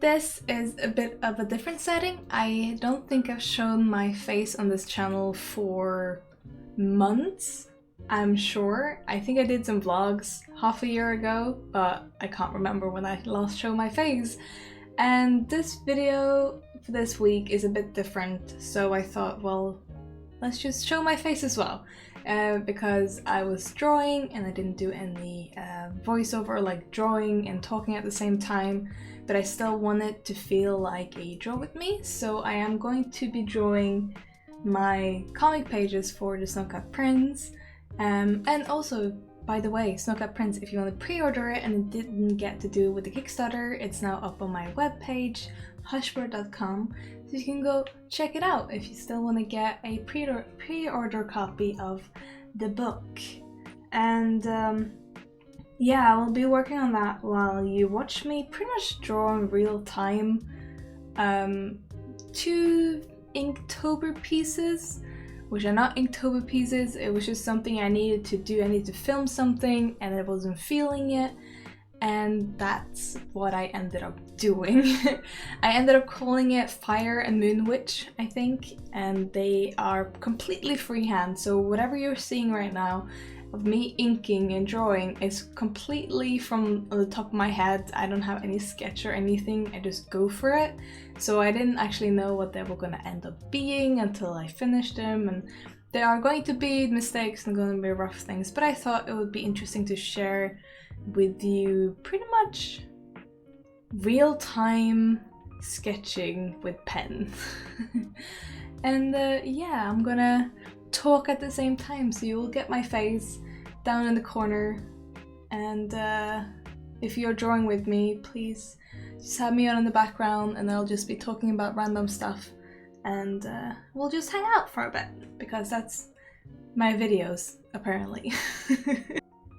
This is a bit of a different setting. I don't think I've shown my face on this channel for months, I'm sure. I think I did some vlogs half a year ago, but I can't remember when I last showed my face. And this video for this week is a bit different, so I thought, well, let's just show my face as well. Because I was drawing and I didn't do any voiceover, like drawing and talking at the same time, but I still wanted to feel like a draw with me, so I am going to be drawing my comic pages for the Snowcat Prince. And also, by the way, Snowcat Prince, if you want to pre-order it and it didn't get to do with the Kickstarter, it's now up on my webpage, hushbird.com, so you can go check it out if you still want to get a pre-order copy of the book. And yeah, I will be working on that while you watch me pretty much draw in real time 2 Inktober pieces, which are not Inktober pieces. It was just something I needed to do. I needed to film something and I wasn't feeling it, and that's what I ended up doing. I ended up calling it Fire and Moon Witch, I think, and they are completely freehand, so whatever you're seeing right now of me inking and drawing is completely from the top of my head. I don't have any sketch or anything, I just go for it. So I didn't actually know what they were going to end up being until I finished them, and there are going to be mistakes and going to be rough things, but I thought it would be interesting to share with you pretty much real-time sketching with pen. And yeah, I'm gonna talk at the same time, so you will get my face down in the corner, and if you're drawing with me, please just have me on in the background and I'll just be talking about random stuff, and we'll just hang out for a bit, because that's my videos, apparently.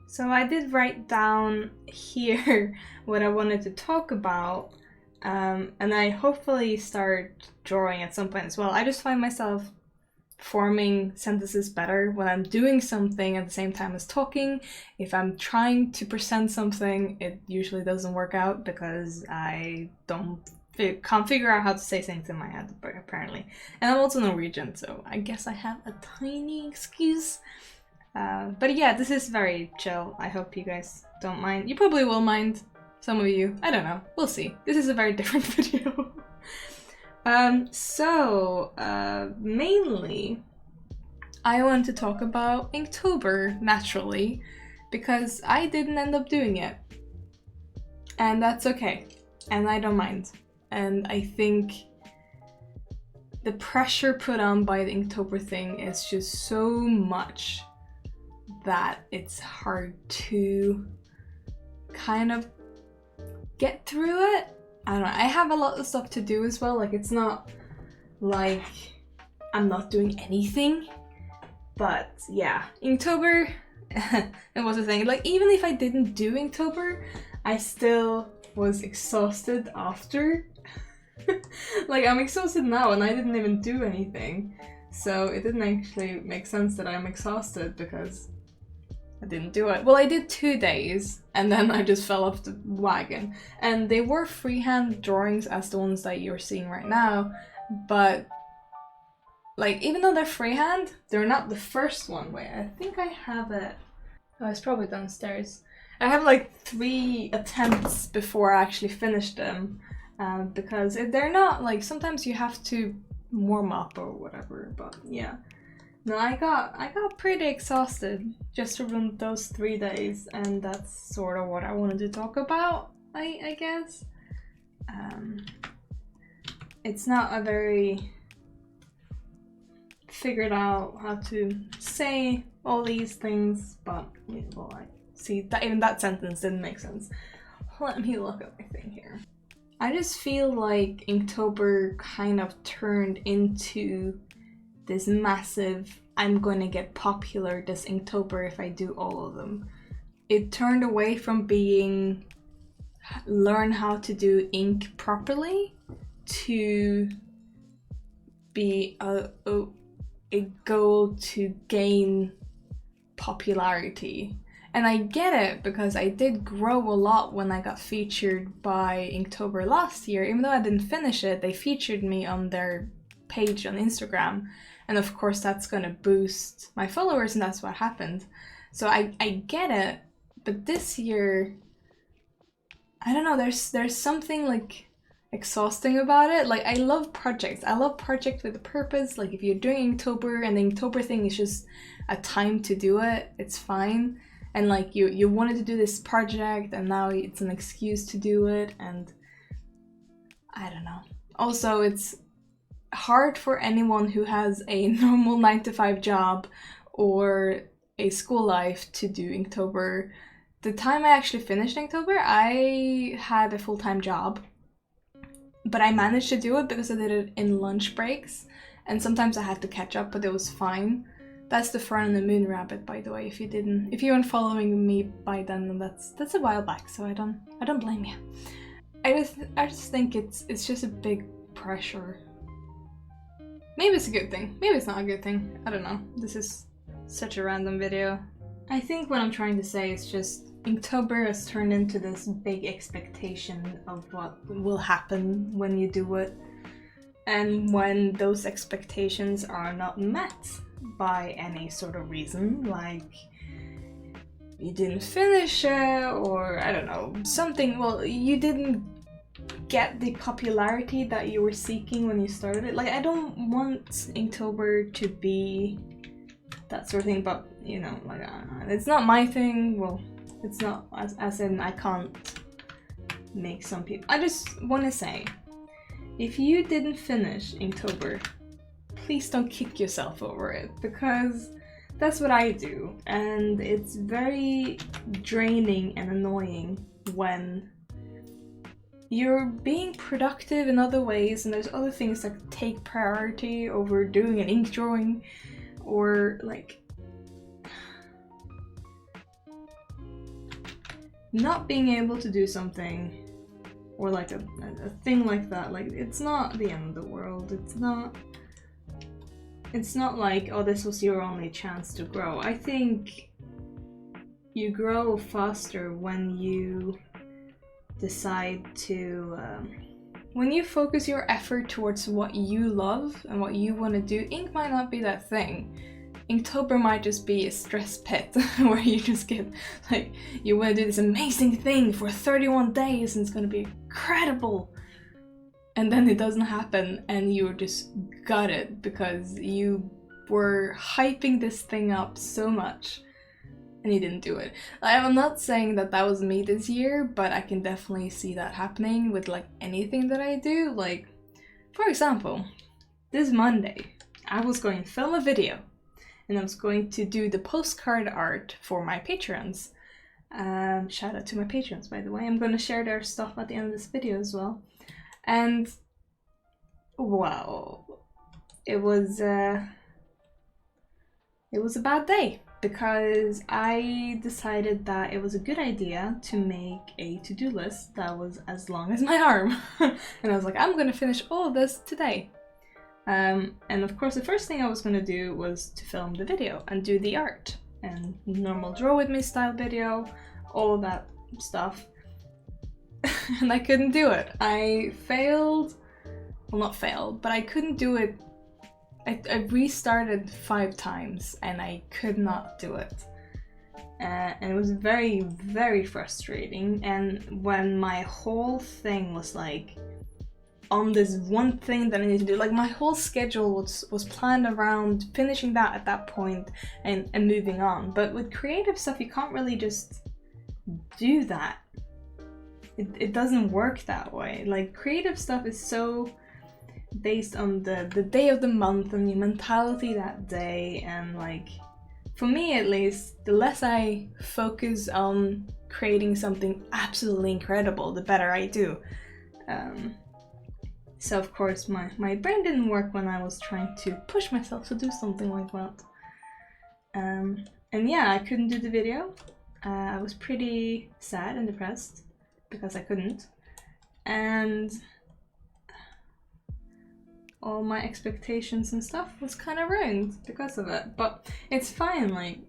So I did write down here what I wanted to talk about, and I hopefully start drawing at some point as well. I just find myself forming sentences better when I'm doing something at the same time as talking. If I'm trying to present something, it usually doesn't work out because I can't figure out how to say things in my head, apparently. And I'm also Norwegian, so I guess I have a tiny excuse. But yeah, this is very chill. I hope you guys don't mind. You probably will mind, some of you. I don't know. We'll see. This is a very different video. Mainly, I want to talk about Inktober, naturally, because I didn't end up doing it. And that's okay. And I don't mind. And I think the pressure put on by the Inktober thing is just so much that it's hard to kind of get through it. I don't know, I have a lot of stuff to do as well, like it's not like I'm not doing anything, but yeah, Inktober, it was a thing. Like even if I didn't do Inktober, I still was exhausted after. Like I'm exhausted now and I didn't even do anything, so it didn't actually make sense that I'm exhausted because I didn't do it. Well, I did 2 days and then I just fell off the wagon. And they were freehand drawings as the ones that you're seeing right now, but like even though they're freehand, they're not the first one. Wait, I think I have it. Oh, it's probably downstairs. I have like 3 attempts before I actually finished them, because they're not like, sometimes you have to warm up or whatever, but yeah. No, I got pretty exhausted just from those 3 days, and that's sort of what I wanted to talk about, I guess. It's not a very figured out how to say all these things, but well, I see that even that sentence didn't make sense. Let me look at my thing here. I just feel like Inktober kind of turned into this massive, I'm going to get popular this Inktober if I do all of them. It turned away from being learn how to do ink properly to be a goal to gain popularity. And I get it because I did grow a lot when I got featured by Inktober last year. Even though I didn't finish it, they featured me on their page on Instagram. And of course that's gonna boost my followers, and that's what happened. So I get it, but this year, I don't know, there's something like exhausting about it. Like, I love projects. I love projects with a purpose. Like, if you're doing Inktober and the Inktober thing is just a time to do it, it's fine. And like, you wanted to do this project and now it's an excuse to do it, and I don't know. Also, it's hard for anyone who has a normal 9-to-5 job or a school life to do Inktober. The time I actually finished Inktober, I had a full-time job, but I managed to do it because I did it in lunch breaks, and sometimes I had to catch up, but it was fine. That's the Fern and the Moon Rabbit, by the way. If you weren't following me by then, that's a while back, so I don't blame you. I just think it's just a big pressure. Maybe it's a good thing. Maybe it's not a good thing. I don't know. This is such a random video. I think what I'm trying to say is just Inktober has turned into this big expectation of what will happen when you do it. And when those expectations are not met by any sort of reason, like you didn't finish it, or I don't know, something, well, you didn't get the popularity that you were seeking when you started it. Like, I don't want Inktober to be that sort of thing, but you know, like, it's not my thing. Well, it's not as in I can't make some people. I just want to say, if you didn't finish Inktober, please don't kick yourself over it, because that's what I do, and it's very draining and annoying when you're being productive in other ways and there's other things that take priority over doing an ink drawing, or like not being able to do something, or like a thing like that. Like, it's not the end of the world. It's not like, oh, this was your only chance to grow. I think you grow faster when you decide to, when you focus your effort towards what you love and what you want to do. Ink might not be that thing. Inktober might just be a stress pit where you just get, like, you want to do this amazing thing for 31 days and it's going to be incredible. And then it doesn't happen and you're just gutted because you were hyping this thing up so much and you didn't do it. I'm not saying that that was me this year, but I can definitely see that happening with like anything that I do. Like, for example, this Monday, I was going to film a video and I was going to do the postcard art for my patrons. Shout out to my patrons, by the way. I'm going to share their stuff at the end of this video as well. And wow, it was a bad day because I decided that it was a good idea to make a to-do list that was as long as my arm. And I was like, I'm going to finish all of this today. And of course, the first thing I was going to do was to film the video and do the art and normal draw with me style video, all of that stuff. And I couldn't do it. I failed. Well, not failed, but I couldn't do it. I restarted 5 times and I could not do it. And it was very, very frustrating. And when my whole thing was like on this one thing that I need to do, like my whole schedule was planned around finishing that at that point and moving on. But with creative stuff, you can't really just do that. It doesn't work that way. Like, creative stuff is so based on the day of the month and your mentality that day, and like, for me at least, the less I focus on creating something absolutely incredible, the better I do. So of course my brain didn't work when I was trying to push myself to do something like that. And yeah, I couldn't do the video. I was pretty sad and depressed because I couldn't, and all my expectations and stuff was kind of ruined because of it. But it's fine, like,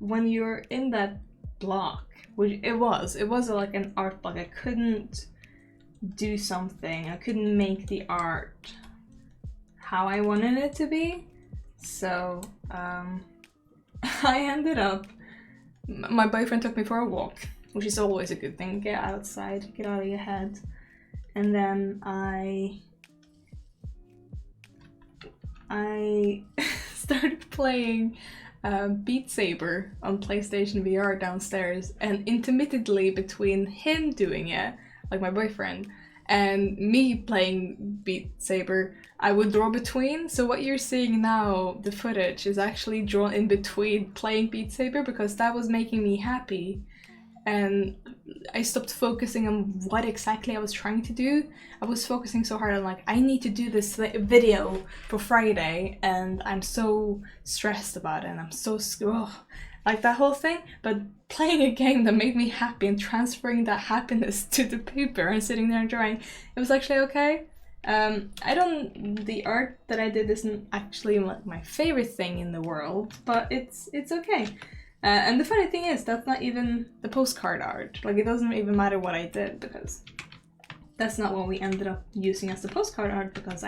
when you're in that block, which it was like an art block. I couldn't do something, I couldn't make the art how I wanted it to be, so I ended up, my boyfriend took me for a walk, which is always a good thing. Get outside, get out of your head. And then I started playing Beat Saber on PlayStation VR downstairs, and intermittently between him doing it, like my boyfriend, and me playing Beat Saber, I would draw between. So what you're seeing now, the footage, is actually drawn in between playing Beat Saber, because that was making me happy. And I stopped focusing on what exactly I was trying to do. I was focusing so hard on like, I need to do this video for Friday, and I'm so stressed about it, and I'm so like that whole thing. But playing a game that made me happy and transferring that happiness to the paper and sitting there and drawing, it was actually okay. The art that I did isn't actually like my favorite thing in the world, but it's okay. And the funny thing is, that's not even the postcard art. Like, it doesn't even matter what I did, because that's not what we ended up using as the postcard art, because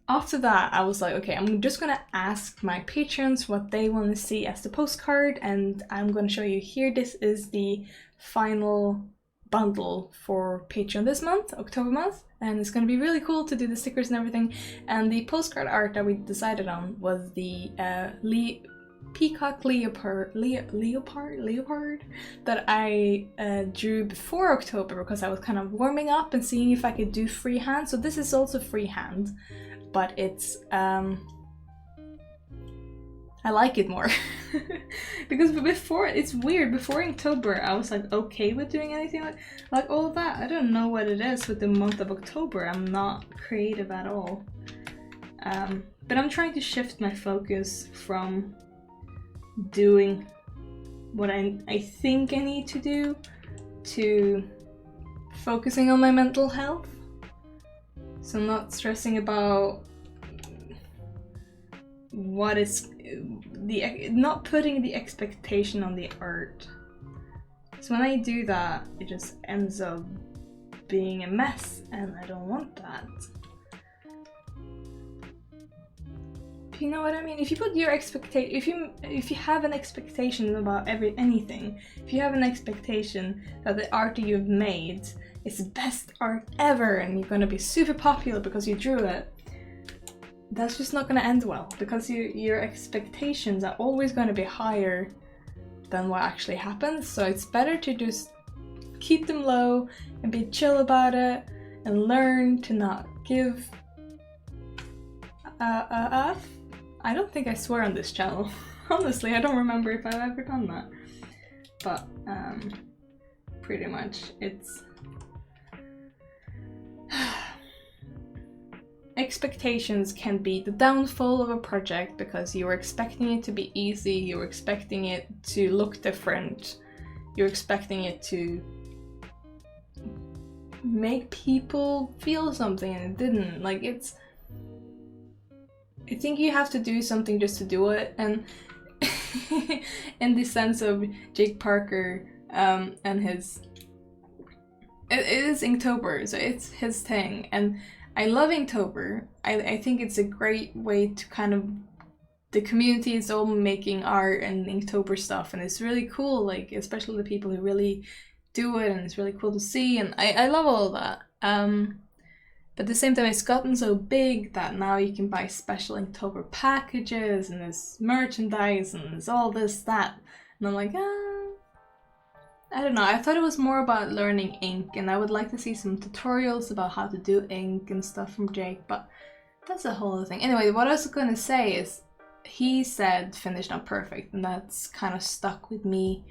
after that, I was like, okay, I'm just gonna ask my patrons what they want to see as the postcard, and I'm gonna show you here. This is the final bundle for Patreon this month, October month, and it's gonna be really cool to do the stickers and everything. And the postcard art that we decided on was the peacock leopard that I drew before October, because I was kind of warming up and seeing if I could do freehand. So this is also freehand, but it's I like it more. Because before, it's weird, before Inktober I was like okay with doing anything like all of that. I don't know what it is with the month of October. I'm not creative at all. But I'm trying to shift my focus from doing what I think I need to do to focusing on my mental health. So I'm not stressing about what is not putting the expectation on the art. So when I do that, it just ends up being a mess, and I don't want that. You know what I mean? If you put your expectation, if you have an expectation about anything, if you have an expectation that the art that you've made is the best art ever and you're gonna be super popular because you drew it, that's just not gonna end well, because your expectations are always gonna be higher than what actually happens. So it's better to just keep them low and be chill about it and learn to not give F. I don't think I swear on this channel. Honestly, I don't remember if I've ever done that. But pretty much it's expectations can be the downfall of a project, because you're expecting it to be easy, you're expecting it to look different, you're expecting it to make people feel something, and it didn't. Like, I think you have to do something just to do it, and in the sense of Jake Parker and his, it is Inktober, so it's his thing, and I love Inktober. I think it's a great way to kind of, the community is all making art and Inktober stuff, and it's really cool, like, especially the people who really do it, and it's really cool to see, and I love all of that. But at the same time, it's gotten so big that now you can buy special Inktober packages, and there's merchandise, and there's all this, that. And I'm like, I don't know. I thought it was more about learning ink, and I would like to see some tutorials about how to do ink and stuff from Jake, but that's a whole other thing. Anyway, what I was gonna say is, he said finished not perfect, and that's kind of stuck with me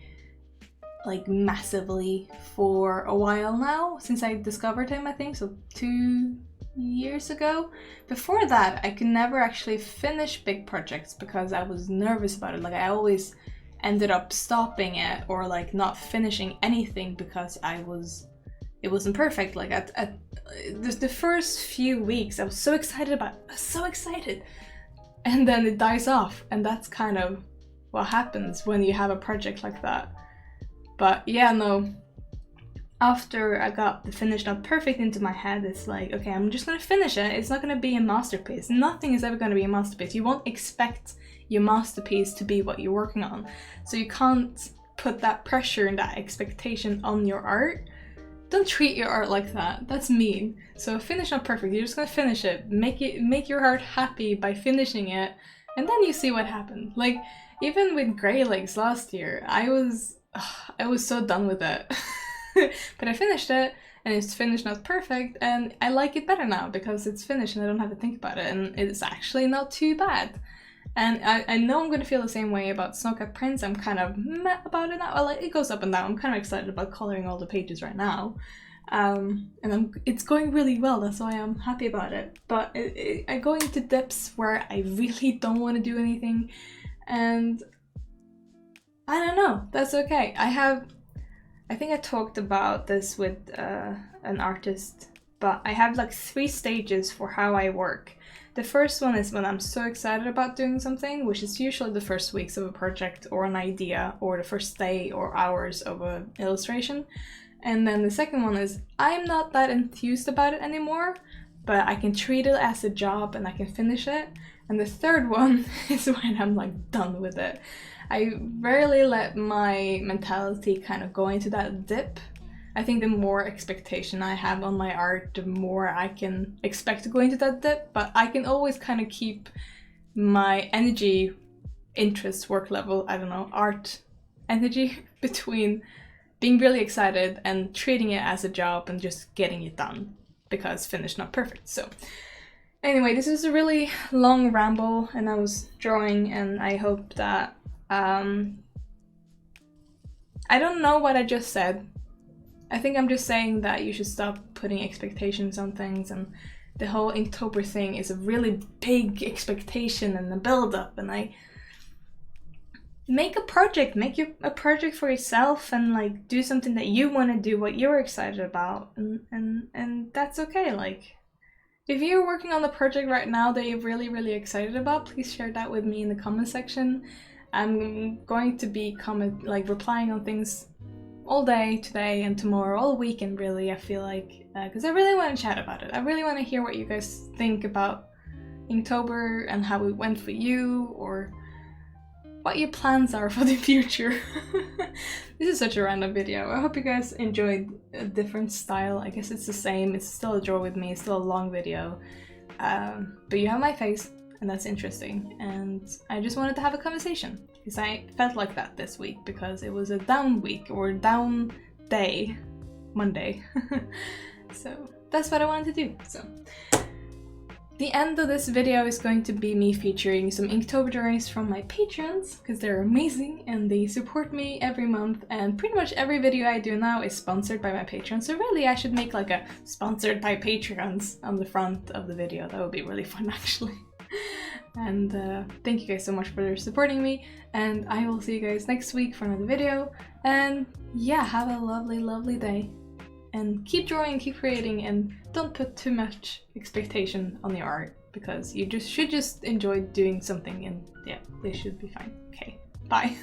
like massively for a while now, since I discovered him, I think, so 2 years ago. Before that, I could never actually finish big projects because I was nervous about it. Like, I always ended up stopping it or like not finishing anything because it wasn't perfect. Like at the first few weeks, I was so excited about it. I was so excited, and then it dies off, and that's kind of what happens when you have a project like that. But yeah, no. After I got the finished Not Perfect into my head, it's like, okay, I'm just gonna finish it. It's not gonna be a masterpiece. Nothing is ever gonna be a masterpiece. You won't expect your masterpiece to be what you're working on. So you can't put that pressure and that expectation on your art. Don't treat your art like that. That's mean. So finish Not Perfect. You're just gonna finish it. Make your heart happy by finishing it, and then you see what happened. Like, even with Grey Legs last year, I was so done with it. But I finished it, and it's finished Not Perfect, and I like it better now because it's finished and I don't have to think about it, and it's actually not too bad. And I know I'm gonna feel the same way about Snowcat Prince. I'm kind of meh about it now. Well, it goes up and down. I'm kind of excited about coloring all the pages right now. And it's going really well, that's why I'm happy about it. But I go into depths where I really don't want to do anything, and I don't know, that's okay. I think I talked about this with an artist, but I have like 3 stages for how I work. The first one is when I'm so excited about doing something, which is usually the first weeks of a project or an idea, or the first day or hours of an illustration. And then the second one is I'm not that enthused about it anymore, but I can treat it as a job and I can finish it. And the third one is when I'm like done with it. I rarely let my mentality kind of go into that dip. I think the more expectation I have on my art, the more I can expect to go into that dip, but I can always kind of keep my energy, interest, work level, I don't know, art energy between being really excited and treating it as a job and just getting it done, because finished Not Perfect. So anyway, this is a really long ramble, and I was drawing, and I hope that I don't know what I just said. I think I'm just saying that you should stop putting expectations on things, and the whole Inktober thing is a really big expectation and a build-up, and I make a project, a project for yourself, and like do something that you want to do, what you're excited about, and that's okay. Like, if you're working on the project right now that you're really excited about, please share that with me in the comment section. I'm going to be replying on things all day today and tomorrow, all weekend really, I feel like, because I really want to chat about it. I really want to hear what you guys think about Inktober and how it went for you, or what your plans are for the future. This is such a random video. I hope you guys enjoyed a different style. I guess it's the same. It's still a draw with me. It's still a long video. But you have my face, and that's interesting. And I just wanted to have a conversation, because I felt like that this week, because it was a down week, or down day, Monday. So that's what I wanted to do. So the end of this video is going to be me featuring some Inktober drawings from my patrons, because they're amazing and they support me every month, and pretty much every video I do now is sponsored by my patrons. So really I should make like a sponsored by patrons on the front of the video. That would be really fun, actually. And thank you guys so much for supporting me, and I will see you guys next week for another video. And yeah, have a lovely day, and keep drawing, keep creating, and don't put too much expectation on your art, because you should just enjoy doing something, and yeah, they should be fine. Okay, bye.